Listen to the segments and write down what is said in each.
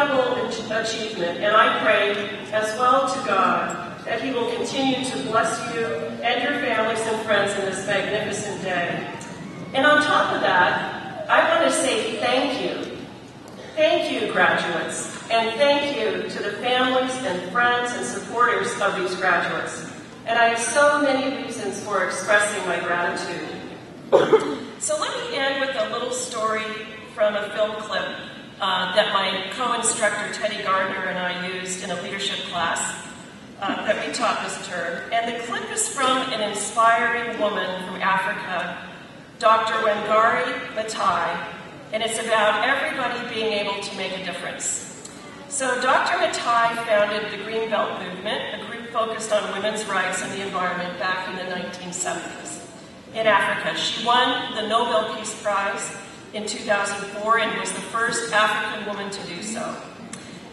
incredible achievement, and I pray as well to God that He will continue to bless you and your families and friends in this magnificent day. And on top of that, I want to say thank you. Thank you, graduates, and thank you to the families and friends and supporters of these graduates. And I have so many reasons for expressing my gratitude. So let me end with a little story from a film clip that my co-instructor Teddy Gardner and I used in a leadership class that we taught this term. And the clip is from an inspiring woman from Africa, Dr. Wangari Maathai, and it's about everybody being able to make a difference. So Dr. Maathai founded the Green Belt Movement, a group focused on women's rights and the environment back in the 1970s. In Africa, she won the Nobel Peace Prize in 2004 and was the first African woman to do so.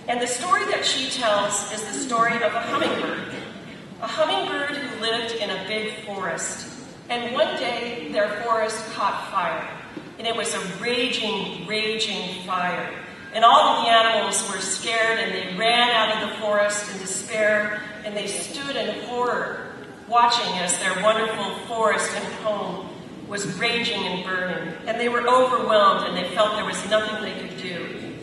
And the story that she tells is the story of a hummingbird who lived in a big forest. And one day, their forest caught fire. And it was a raging, raging fire. And all of the animals were scared, and they ran out of the forest in despair, and they stood in horror, watching as their wonderful forest and home was raging and burning. And they were overwhelmed, and they felt there was nothing they could do.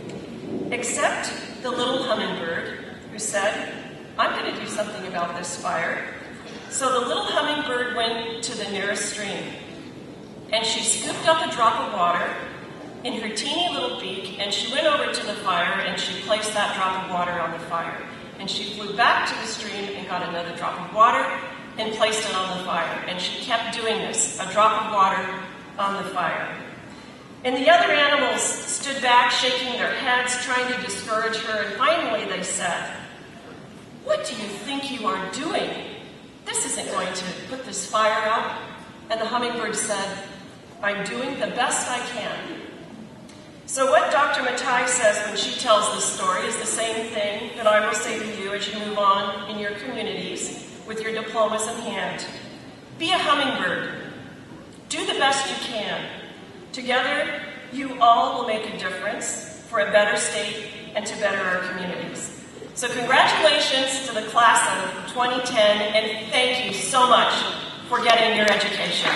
Except the little hummingbird, who said, I'm going to do something about this fire. So the little hummingbird went to the nearest stream, and she scooped up a drop of water in her teeny little beak, and she went over to the fire, and she placed that drop of water on the fire. And she flew back to the stream and got another drop of water and placed it on the fire. And she kept doing this, a drop of water on the fire. And the other animals stood back, shaking their heads, trying to discourage her, and finally they said, "What do you think you are doing? This isn't going to put this fire out." And the hummingbird said, "I'm doing the best I can." So what Dr. Maathai says when she tells this story is the same thing that I will say to you as you move on in your communities with your diplomas in hand. Be a hummingbird. Do the best you can. Together, you all will make a difference for a better state and to better our communities. So congratulations to the class of 2010, and thank you so much for getting your education.